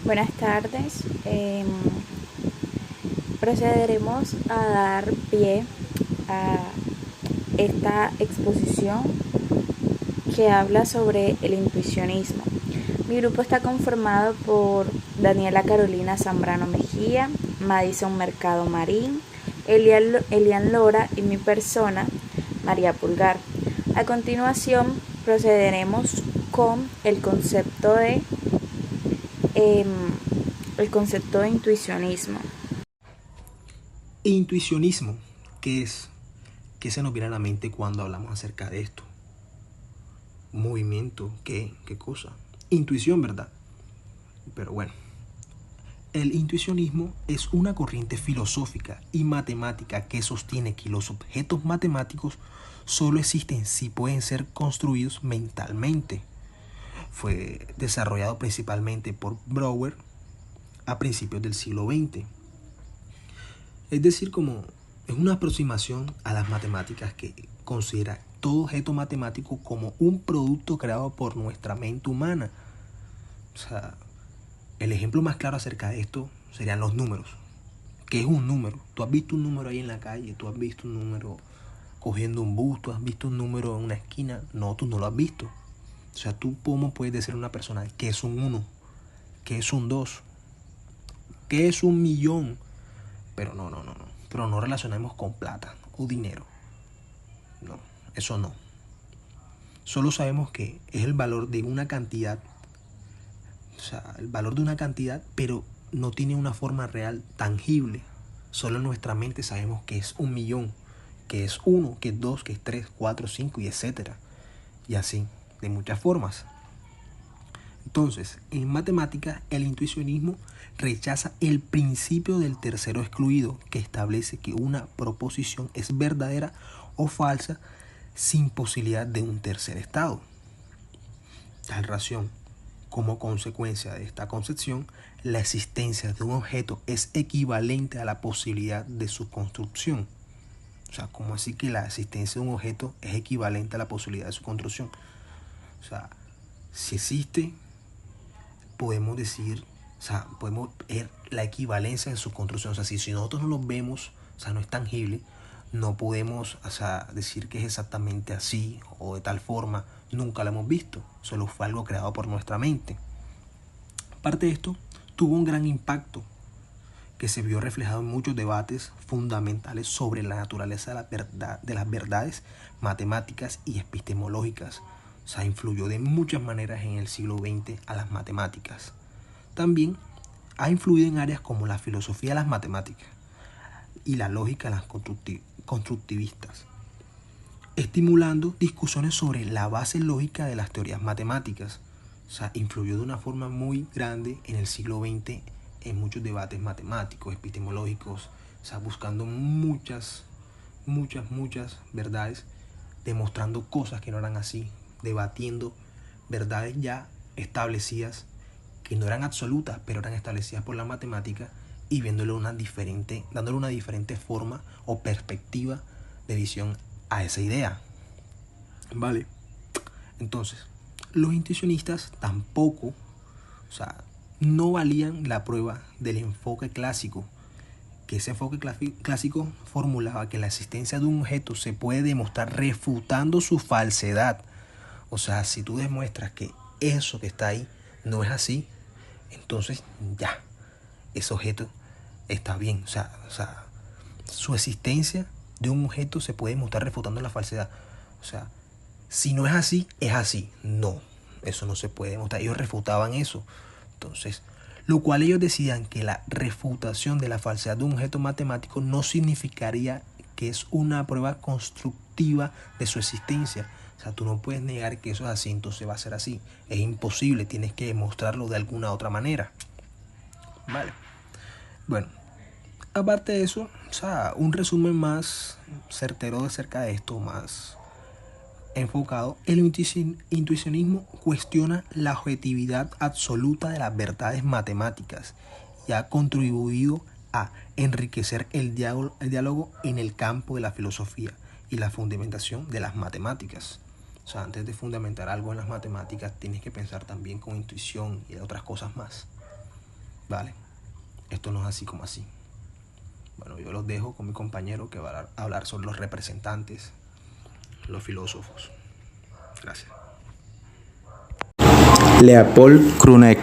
Buenas tardes. Procederemos a dar pie a esta exposición que habla sobre el intuicionismo. Mi grupo está conformado por Daniela Carolina Zambrano Mejía, Madison Mercado Marín, Elian Lora y mi persona, María Pulgar. A continuación procederemos con em, el concepto de intuicionismo. Intuicionismo, ¿qué es? ¿Qué se nos viene a la mente cuando hablamos acerca de esto? Movimiento, ¿qué? ¿Qué cosa? Intuición, ¿verdad? Pero bueno, el intuicionismo es una corriente filosófica y matemática que sostiene que los objetos matemáticos solo existen si pueden ser construidos mentalmente. Fue desarrollado principalmente por Brouwer a principios del siglo XX. Es decir, como es una aproximación a las matemáticas que considera todo objeto matemático como un producto creado por nuestra mente humana. O sea, el ejemplo más claro acerca de esto serían los números. ¿Qué es un número? Tú has visto un número ahí en la calle, tú has visto un número cogiendo un bus, tú has visto un número en una esquina. No, tú no lo has visto. O sea, tú cómo puedes decir a una persona qué es un 1, qué es un 2, qué es un millón. Pero no. Pero no relacionamos con plata o dinero. No, eso no. Solo sabemos que es el valor de una cantidad. O sea, el valor de una cantidad, pero no tiene una forma real tangible. Solo en nuestra mente sabemos que es un millón, que es uno, que es dos, que es tres, cuatro, cinco y etcétera. Y así, de muchas formas. Entonces, en matemáticas, el intuicionismo rechaza el principio del tercero excluido, que establece que una proposición es verdadera o falsa sin posibilidad de un tercer estado. Tal razón, como consecuencia de esta concepción, la existencia de un objeto es equivalente a la posibilidad de su construcción. O sea, ¿cómo así que la existencia de un objeto es equivalente a la posibilidad de su construcción? O sea, si existe, podemos decir, o sea, podemos ver la equivalencia de su construcción. O sea, si nosotros no lo vemos, o sea, no es tangible, no podemos, o sea, decir que es exactamente así o de tal forma. Nunca lo hemos visto, solo fue algo creado por nuestra mente. Aparte de esto, tuvo un gran impacto que se vio reflejado en muchos debates fundamentales sobre la naturaleza de las verdades matemáticas y epistemológicas. O sea, influyó de muchas maneras en el siglo XX a las matemáticas. También ha influido en áreas como la filosofía de las matemáticas y la lógica de las constructivistas, estimulando discusiones sobre la base lógica de las teorías matemáticas. O sea, influyó de una forma muy grande en el siglo XX en muchos debates matemáticos, epistemológicos, o sea, buscando muchas verdades, demostrando cosas que no eran así, debatiendo verdades ya establecidas, que no eran absolutas, pero eran establecidas por la matemática y dándole una diferente forma o perspectiva de visión a esa idea. Vale. Entonces, los intuicionistas tampoco, o sea, no valían la prueba del enfoque clásico, que ese enfoque clásico formulaba que la existencia de un objeto se puede demostrar refutando su falsedad. O sea, si tú demuestras que eso que está ahí no es así, entonces ya, ese objeto está bien. O sea, su existencia de un objeto se puede demostrar refutando la falsedad. O sea, si no es así, es así. No, eso no se puede demostrar. Ellos refutaban eso. Entonces, lo cual ellos decían que la refutación de la falsedad de un objeto matemático no significaría que es una prueba constructiva de su existencia. O sea, tú no puedes negar que eso es así, entonces va a ser así. Es imposible, tienes que demostrarlo de alguna otra manera. Vale. Bueno, aparte de eso, o sea, un resumen más certero acerca de esto, más enfocado, el intuicionismo cuestiona la objetividad absoluta de las verdades matemáticas y ha contribuido a enriquecer el diálogo en el campo de la filosofía y la fundamentación de las matemáticas. O sea, antes de fundamentar algo en las matemáticas, tienes que pensar también con intuición y otras cosas más. Vale, esto no es así como así. Bueno, yo los dejo con mi compañero que va a hablar sobre los representantes, los filósofos. Gracias. Leopold Krunek,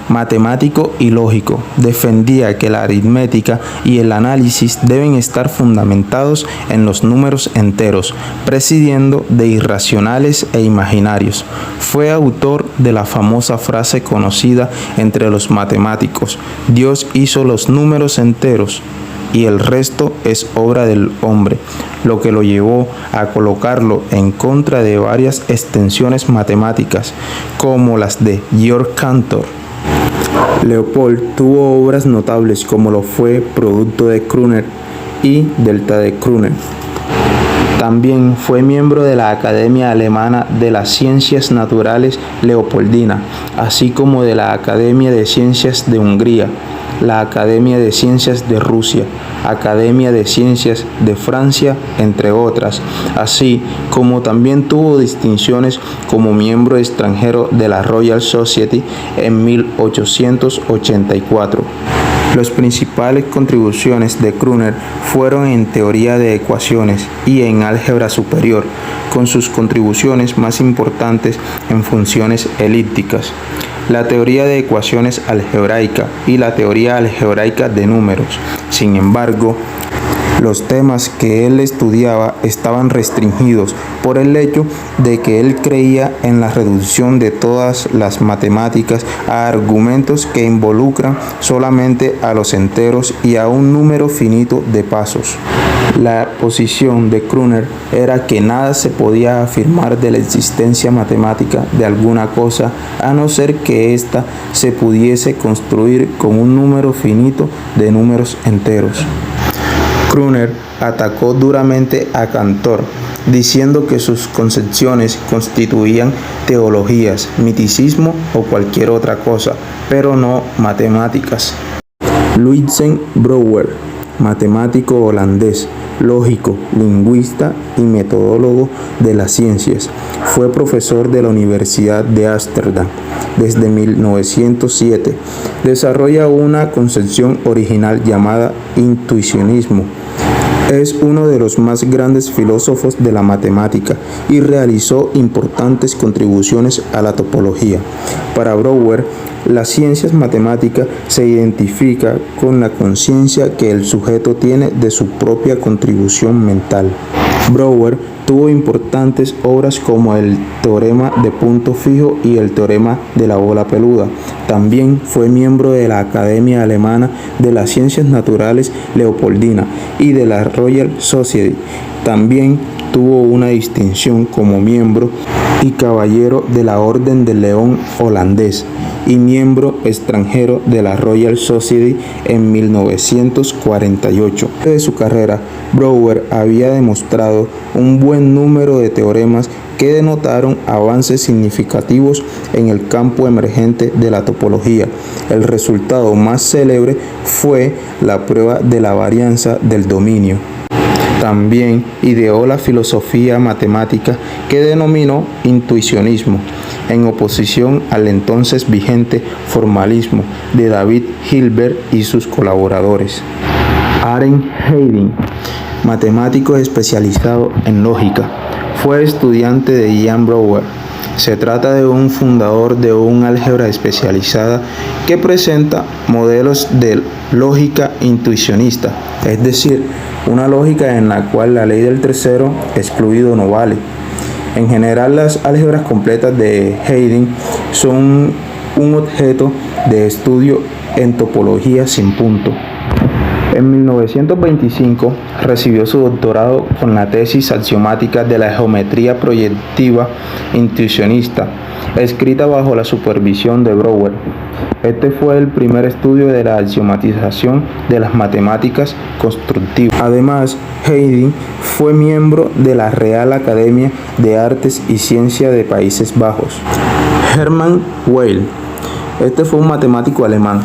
matemático y lógico, defendía que la aritmética y el análisis deben estar fundamentados en los números enteros, prescindiendo de irracionales e imaginarios. Fue autor de la famosa frase conocida entre los matemáticos: Dios hizo los números enteros y el resto es obra del hombre, lo que lo llevó a colocarlo en contra de varias extensiones matemáticas, como las de Georg Cantor. Leopold tuvo obras notables como lo fue Producto de Kruner y Delta de Kruner. También fue miembro de la Academia Alemana de las Ciencias Naturales Leopoldina, así como de la Academia de Ciencias de Hungría, la Academia de Ciencias de Rusia, Academia de Ciencias de Francia, entre otras, así como también tuvo distinciones como miembro extranjero de la Royal Society en 1884. Las principales contribuciones de Kruner fueron en teoría de ecuaciones y en álgebra superior, con sus contribuciones más importantes en funciones elípticas, la teoría de ecuaciones algebraica y la teoría algebraica de números. Sin embargo, los temas que él estudiaba estaban restringidos por el hecho de que él creía en la reducción de todas las matemáticas a argumentos que involucran solamente a los enteros y a un número finito de pasos. La posición de Kruner era que nada se podía afirmar de la existencia matemática de alguna cosa a no ser que ésta se pudiese construir con un número finito de números enteros. Kruner atacó duramente a Cantor, diciendo que sus concepciones constituían teologías, miticismo o cualquier otra cosa, pero no matemáticas. Luizen Brouwer, matemático holandés, lógico, lingüista y metodólogo de las ciencias, fue profesor de la Universidad de Ámsterdam desde 1907. Desarrolla una concepción original llamada intuicionismo. Es uno de los más grandes filósofos de la matemática y realizó importantes contribuciones a la topología. Para Brouwer, la ciencia matemática se identifica con la conciencia que el sujeto tiene de su propia contribución mental. Brouwer tuvo importantes obras como el teorema de punto fijo y el teorema de la bola peluda. También fue miembro de la Academia Alemana de las Ciencias Naturales Leopoldina y de la Royal Society. También tuvo una distinción como miembro y caballero de la Orden del León holandés y miembro extranjero de la Royal Society en 1948. De su carrera, Brouwer había demostrado un buen número de teoremas que denotaron avances significativos en el campo emergente de la topología. El resultado más célebre fue la prueba de la varianza del dominio. También ideó la filosofía matemática que denominó intuicionismo, en oposición al entonces vigente formalismo de David Hilbert y sus colaboradores. Arend Heyden, matemático especializado en lógica, fue estudiante de Jan Brouwer. Se trata de un fundador de un álgebra especializada que presenta modelos de lógica intuicionista, es decir, una lógica en la cual la ley del tercero excluido no vale. En general, las álgebras completas de Heyden son un objeto de estudio en topología sin punto. En 1925 recibió su doctorado con la tesis axiomática de la geometría proyectiva intuicionista, escrita bajo la supervisión de Brouwer. Este fue el primer estudio de la axiomatización de las matemáticas constructivas. Además, Heyden fue miembro de la Real Academia de Artes y Ciencias de Países Bajos. Hermann Weyl, este fue un matemático alemán.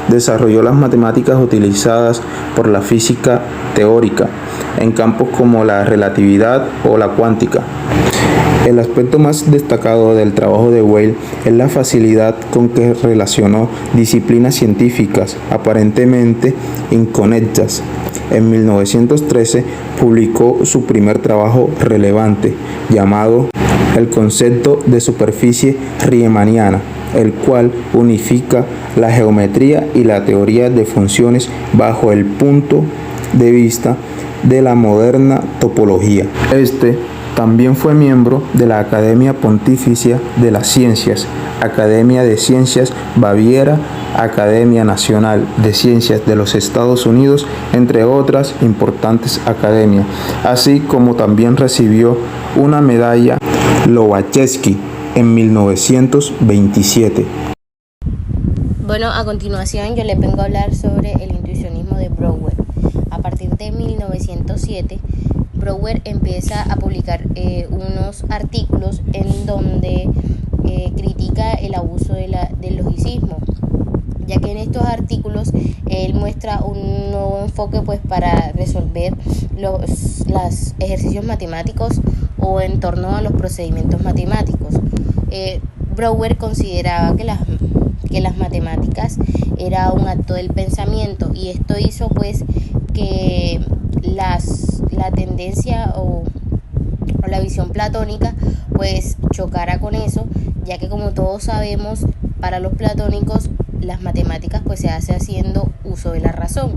Desarrolló las matemáticas utilizadas por la física teórica en campos como la relatividad o la cuántica. El aspecto más destacado del trabajo de Weil es la facilidad con que relacionó disciplinas científicas aparentemente inconexas. En 1913 publicó su primer trabajo relevante, llamado El concepto de superficie riemanniana, el cual unifica la geometría y la teoría de funciones bajo el punto de vista de la moderna topología. También fue miembro de la Academia Pontificia de las Ciencias, Academia de Ciencias Baviera, Academia Nacional de Ciencias de los Estados Unidos, entre otras importantes academias, así como también recibió una medalla Lobachevsky en 1927. Bueno, a continuación yo les vengo a hablar sobre el intuicionismo de Brouwer. A partir de 1907, Brouwer empieza a publicar unos artículos en donde critica el abuso del logicismo, ya que en estos artículos él muestra un nuevo enfoque pues para resolver los ejercicios matemáticos o en torno a los procedimientos matemáticos. Brouwer consideraba que las matemáticas era un acto del pensamiento, y esto hizo pues que la tendencia o la visión platónica pues chocara con eso, ya que como todos sabemos, para los platónicos las matemáticas pues se hace haciendo uso de la razón,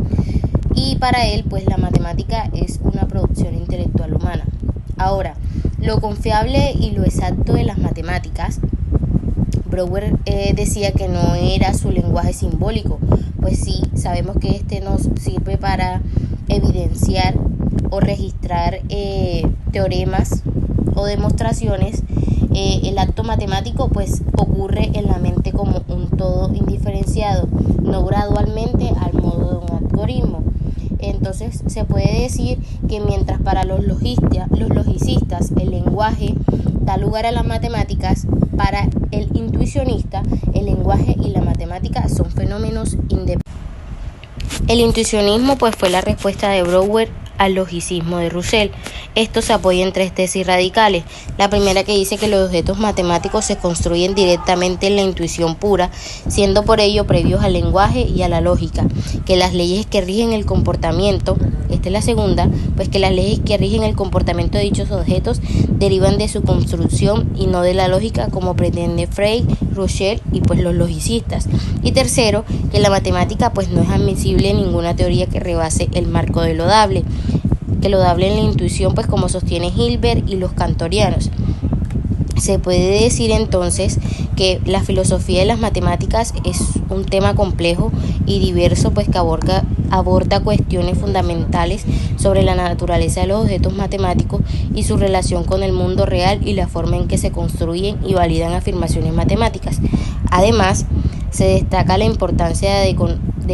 y para él pues la matemática es una producción intelectual humana. Ahora, lo confiable y lo exacto de las matemáticas, Brouwer decía que no era su lenguaje simbólico, pues sí, sabemos que este nos sirve para evidenciar o registrar teoremas o demostraciones. El acto matemático pues ocurre en la mente como un todo indiferenciado, no gradualmente al modo de un algoritmo. Entonces se puede decir que mientras para los logicistas el lenguaje da lugar a las matemáticas, para el intuicionista el lenguaje y la matemática son fenómenos independientes. El intuicionismo pues fue la respuesta de Brouwer al logicismo de Russell. Esto se apoya en tres tesis radicales. La primera, que dice que los objetos matemáticos se construyen directamente en la intuición pura, siendo por ello previos al lenguaje y a la lógica, que las leyes que rigen el comportamiento, esta es la segunda, pues que las leyes que rigen el comportamiento de dichos objetos derivan de su construcción y no de la lógica, como pretende Frege, Russell y pues los logicistas. Y tercero, que la matemática pues no es admisible en ninguna teoría que rebase el marco de lo dable, que lo dable en la intuición, pues como sostiene Hilbert y los kantorianos. Se puede decir entonces que la filosofía de las matemáticas es un tema complejo y diverso, pues que aborda cuestiones fundamentales sobre la naturaleza de los objetos matemáticos y su relación con el mundo real y la forma en que se construyen y validan afirmaciones matemáticas. Además, se destaca la importancia de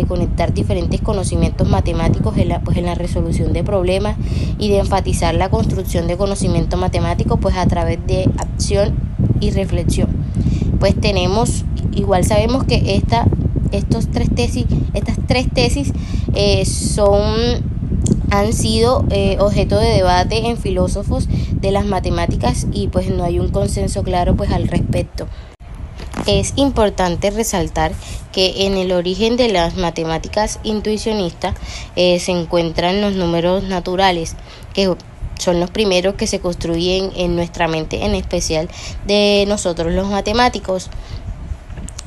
conectar diferentes conocimientos matemáticos en la resolución de problemas, y de enfatizar la construcción de conocimiento matemático pues a través de acción y reflexión. Pues sabemos que estas tres tesis han sido objeto de debate en filósofos de las matemáticas, y pues no hay un consenso claro pues al respecto. Es importante resaltar que en el origen de las matemáticas intuicionistas se encuentran los números naturales, que son los primeros que se construyen en nuestra mente, en especial de nosotros los matemáticos.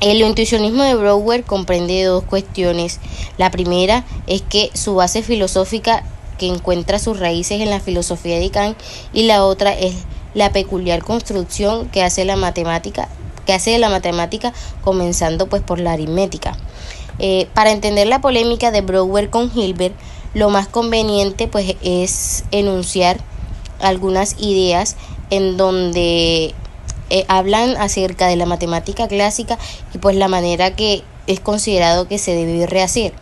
El intuicionismo de Brouwer comprende dos cuestiones. La primera es que su base filosófica, que encuentra sus raíces en la filosofía de Kant, y la otra es la peculiar construcción que hace de la matemática, comenzando pues por la aritmética. Para entender la polémica de Brouwer con Hilbert, lo más conveniente pues es enunciar algunas ideas en donde hablan acerca de la matemática clásica y pues la manera que es considerado que se debe rehacer.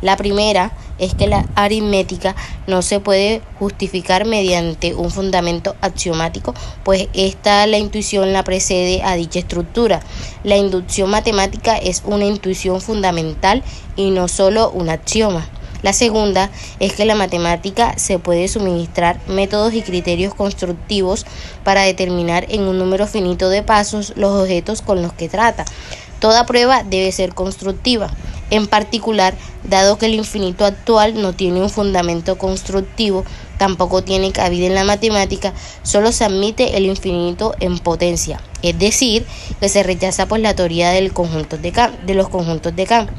La primera es que la aritmética no se puede justificar mediante un fundamento axiomático, pues la intuición la precede a dicha estructura. La inducción matemática es una intuición fundamental y no solo un axioma. La segunda es que la matemática se puede suministrar métodos y criterios constructivos para determinar en un número finito de pasos los objetos con los que trata. Toda prueba debe ser constructiva. En particular, dado que el infinito actual no tiene un fundamento constructivo, tampoco tiene cabida en la matemática, solo se admite el infinito en potencia, es decir, que se rechaza pues la teoría de los conjuntos de Kant.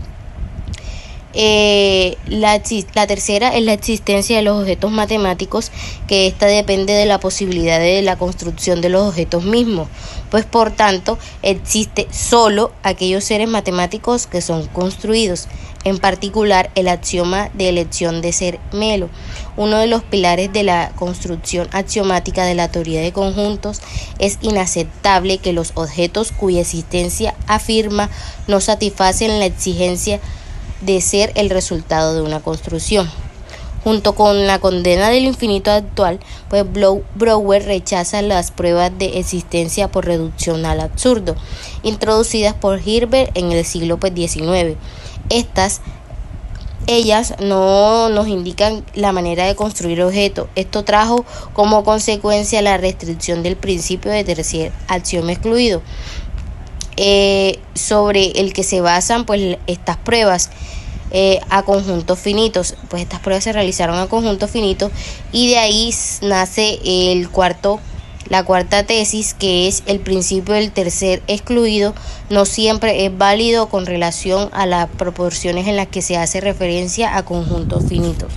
La tercera es la existencia de los objetos matemáticos, que esta depende de la posibilidad de la construcción de los objetos mismos, pues por tanto existe solo aquellos seres matemáticos que son construidos, en particular el axioma de elección de ser melo. Uno de los pilares de la construcción axiomática de la teoría de conjuntos. Es inaceptable que los objetos cuya existencia afirma no satisfacen la exigencia de ser el resultado de una construcción. Junto con la condena del infinito actual, pues Brouwer rechaza las pruebas de existencia por reducción al absurdo, introducidas por Hilbert en el siglo XIX. Ellas no nos indican la manera de construir objetos. Esto trajo como consecuencia la restricción del principio de tercer axioma excluido, sobre el que se basan pues estas pruebas a conjuntos finitos. Pues estas pruebas se realizaron a conjuntos finitos y de ahí nace la cuarta tesis, que es el principio del tercer excluido no siempre es válido con relación a las proporciones en las que se hace referencia a conjuntos finitos.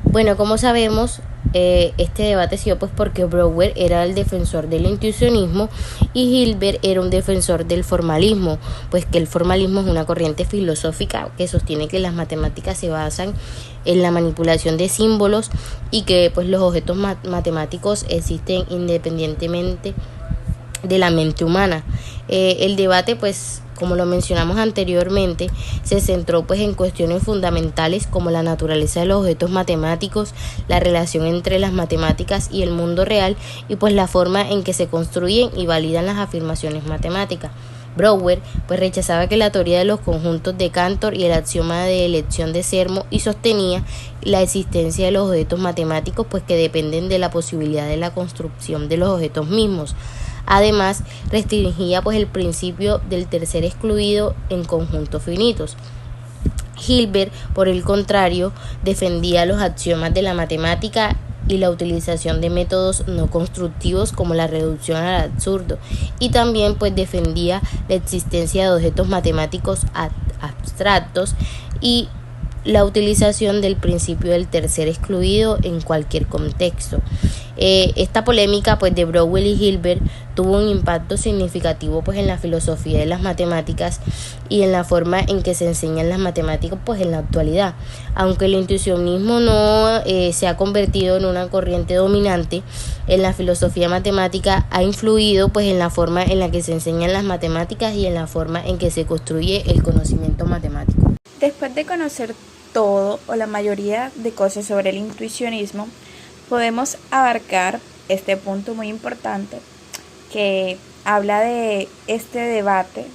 Bueno, como sabemos, este debate se dio pues porque Brouwer era el defensor del intuicionismo y Hilbert era un defensor del formalismo, pues que el formalismo es una corriente filosófica que sostiene que las matemáticas se basan en la manipulación de símbolos y que pues los objetos matemáticos existen independientemente de la mente humana. El debate, pues como lo mencionamos anteriormente, se centró pues en cuestiones fundamentales como la naturaleza de los objetos matemáticos, la relación entre las matemáticas y el mundo real y pues la forma en que se construyen y validan las afirmaciones matemáticas. Brouwer pues rechazaba que la teoría de los conjuntos de Cantor y el axioma de elección de Sermo y sostenía la existencia de los objetos matemáticos pues que dependen de la posibilidad de la construcción de los objetos mismos. Además, restringía pues el principio del tercer excluido en conjuntos finitos. Hilbert, por el contrario, defendía los axiomas de la matemática y la utilización de métodos no constructivos como la reducción al absurdo, y también pues defendía la existencia de objetos matemáticos abstractos y la utilización del principio del tercer excluido en cualquier contexto. Esta polémica pues de Brouwer y Hilbert tuvo un impacto significativo pues en la filosofía de las matemáticas y en la forma en que se enseñan las matemáticas pues en la actualidad. Aunque el intuicionismo no se ha convertido en una corriente dominante en la filosofía matemática, ha influido pues en la forma en la que se enseñan las matemáticas y en la forma en que se construye el conocimiento matemático. Después de conocer todo o la mayoría de cosas sobre el intuicionismo, podemos abarcar este punto muy importante que habla de este debate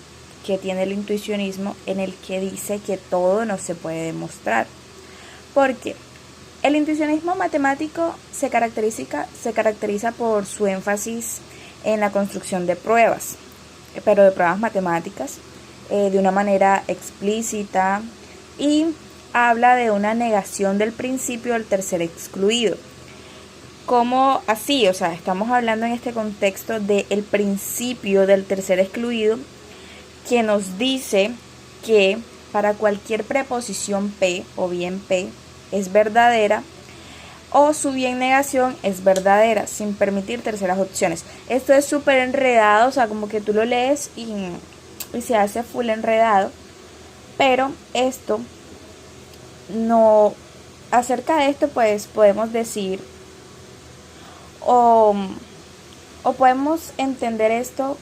que tiene el intuicionismo, en el que dice que todo no se puede demostrar. Porque el intuicionismo matemático se caracteriza por su énfasis en la construcción de pruebas, pero de pruebas matemáticas, de una manera explícita, y habla de una negación del principio del tercer excluido. ¿Cómo así? O sea, estamos hablando en este contexto del principio del tercer excluido, que nos dice que para cualquier preposición P o bien P es verdadera, o su bien negación es verdadera, sin permitir terceras opciones. Esto es súper enredado, o sea, como que tú lo lees y se hace full enredado, pero esto no, acerca de esto pues podemos decir o podemos entender esto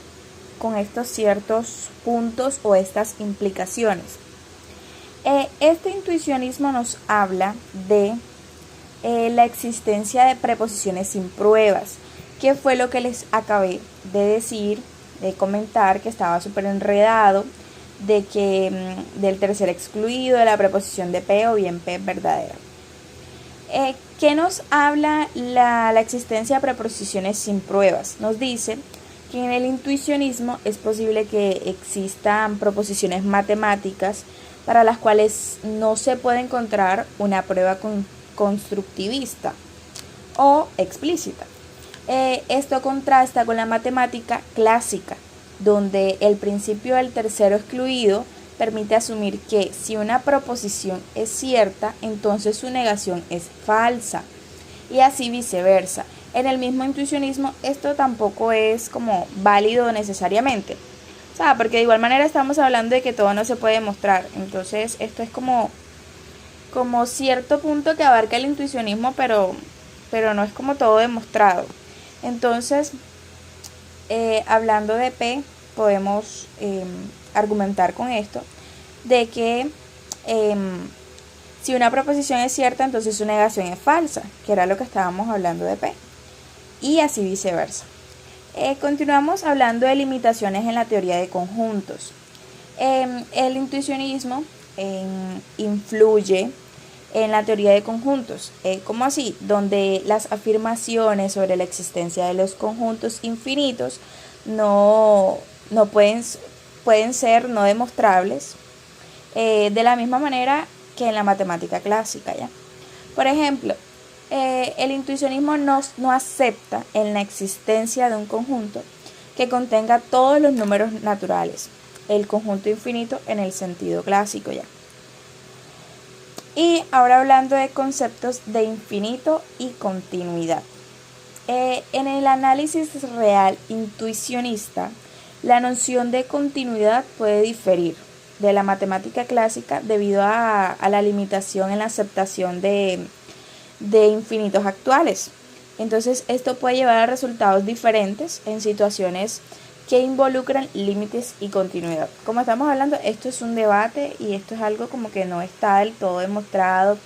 con estos ciertos puntos o estas implicaciones. Este intuicionismo nos habla de la existencia de preposiciones sin pruebas, que fue lo que les acabé de decir, de comentar, que estaba súper enredado, de que del tercer excluido, de la preposición de P o bien P verdadera. ¿Qué nos habla la existencia de preposiciones sin pruebas? Nos dice que en el intuicionismo es posible que existan proposiciones matemáticas para las cuales no se puede encontrar una prueba constructivista o explícita. Esto contrasta con la matemática clásica, donde el principio del tercero excluido permite asumir que si una proposición es cierta, entonces su negación es falsa, y así viceversa. En el mismo intuicionismo esto tampoco es como válido necesariamente, o sea, porque de igual manera estamos hablando de que todo no se puede demostrar. Entonces esto es como cierto punto que abarca el intuicionismo, pero no es como todo demostrado. Entonces, hablando de P, podemos argumentar con esto de que si una proposición es cierta, entonces su negación es falsa, que era lo que estábamos hablando de P, y así viceversa. Continuamos hablando de limitaciones en la teoría de conjuntos. El intuicionismo influye en la teoría de conjuntos. ¿Cómo así? Donde las afirmaciones sobre la existencia de los conjuntos infinitos no pueden ser no demostrables, de la misma manera que en la matemática clásica, ¿ya? Por ejemplo, el intuicionismo no acepta en la existencia de un conjunto que contenga todos los números naturales, el conjunto infinito en el sentido clásico, ¿ya? Y ahora hablando de conceptos de infinito y continuidad. En el análisis real intuicionista, la noción de continuidad puede diferir de la matemática clásica debido a la limitación en la aceptación de infinitos actuales. Entonces esto puede llevar a resultados diferentes en situaciones que involucran límites y continuidad. Como estamos hablando, esto es un debate y esto es algo como que no está del todo demostrado,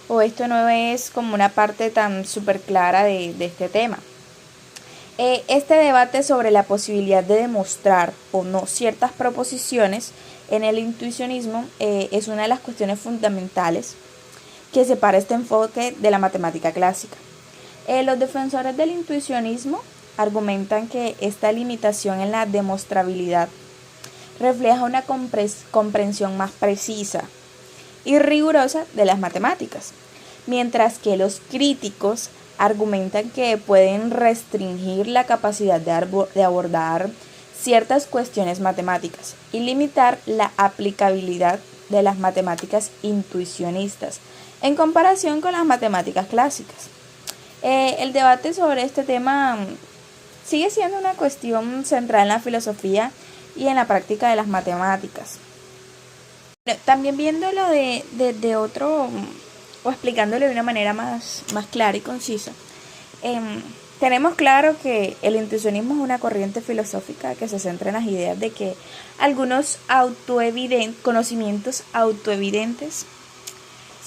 o esto no es como una parte tan súper clara de este tema. Este debate sobre la posibilidad de demostrar o no ciertas proposiciones en el intuicionismo es una de las cuestiones fundamentales que separa este enfoque de la matemática clásica. Los defensores del intuicionismo argumentan que esta limitación en la demostrabilidad refleja una comprensión más precisa y rigurosa de las matemáticas, mientras que los críticos argumentan que pueden restringir la capacidad de abordar ciertas cuestiones matemáticas y limitar la aplicabilidad de las matemáticas intuicionistas en comparación con las matemáticas clásicas. El debate sobre este tema sigue siendo una cuestión central en la filosofía y en la práctica de las matemáticas. También viéndolo de otro, o explicándolo de una manera más clara y concisa, tenemos claro que el intuicionismo es una corriente filosófica que se centra en las ideas de que algunos conocimientos autoevidentes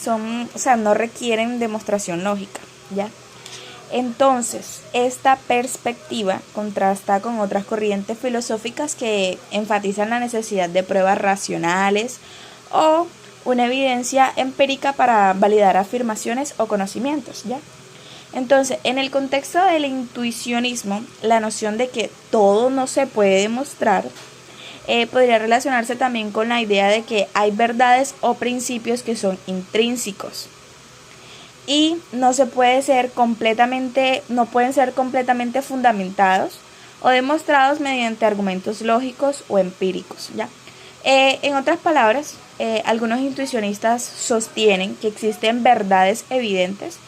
no requieren demostración lógica, ¿ya? Entonces, esta perspectiva contrasta con otras corrientes filosóficas que enfatizan la necesidad de pruebas racionales o una evidencia empírica para validar afirmaciones o conocimientos, ¿ya? Entonces, en el contexto del intuicionismo, la noción de que todo no se puede demostrar podría relacionarse también con la idea de que hay verdades o principios que son intrínsecos y no pueden ser completamente fundamentados o demostrados mediante argumentos lógicos o empíricos, ¿ya? En otras palabras, algunos intuicionistas sostienen que existen verdades evidentes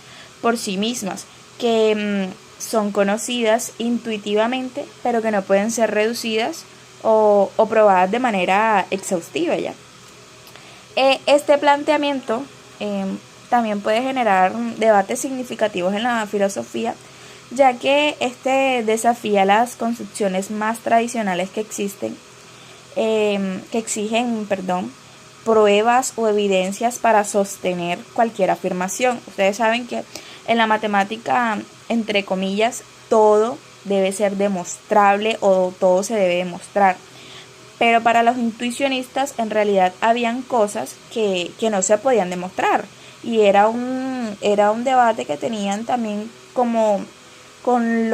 por sí mismas, que son conocidas intuitivamente, pero que no pueden ser reducidas o probadas de manera exhaustiva, ¿ya? Este planteamiento también puede generar debates significativos en la filosofía, ya que este desafía las concepciones más tradicionales que exigen pruebas o evidencias para sostener cualquier afirmación. Ustedes saben que en la matemática, entre comillas, todo debe ser demostrable o todo se debe demostrar. Pero para los intuicionistas en realidad habían cosas que no se podían demostrar. Y era un debate que tenían también como con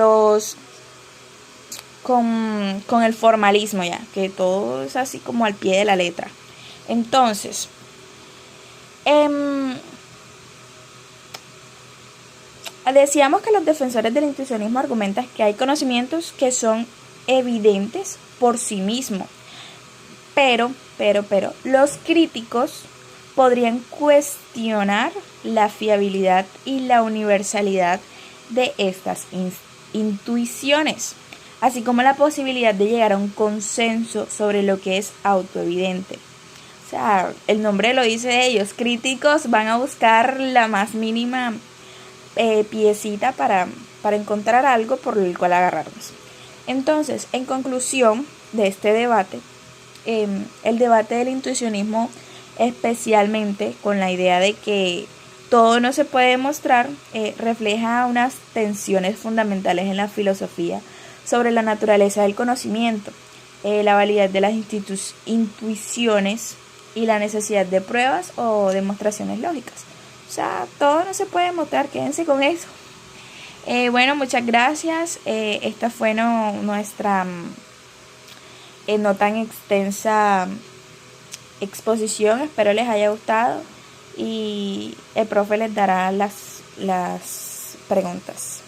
con el formalismo ya, que todo es así como al pie de la letra. Entonces, decíamos que los defensores del intuicionismo argumentan que hay conocimientos que son evidentes por sí mismos, pero los críticos podrían cuestionar la fiabilidad y la universalidad de estas intuiciones, así como la posibilidad de llegar a un consenso sobre lo que es autoevidente. O sea, el nombre lo dice ellos, críticos van a buscar la más mínima piecita para encontrar algo por el cual agarrarnos. Entonces, en conclusión de este debate, el debate del intuicionismo, especialmente con la idea de que todo no se puede demostrar, refleja unas tensiones fundamentales en la filosofía sobre la naturaleza del conocimiento, la validez de las intuiciones y la necesidad de pruebas o demostraciones lógicas. O sea, todo no se puede demostrar, quédense con eso. Bueno, muchas gracias. Esta fue nuestra no tan extensa exposición. Espero les haya gustado y el profe les dará las preguntas.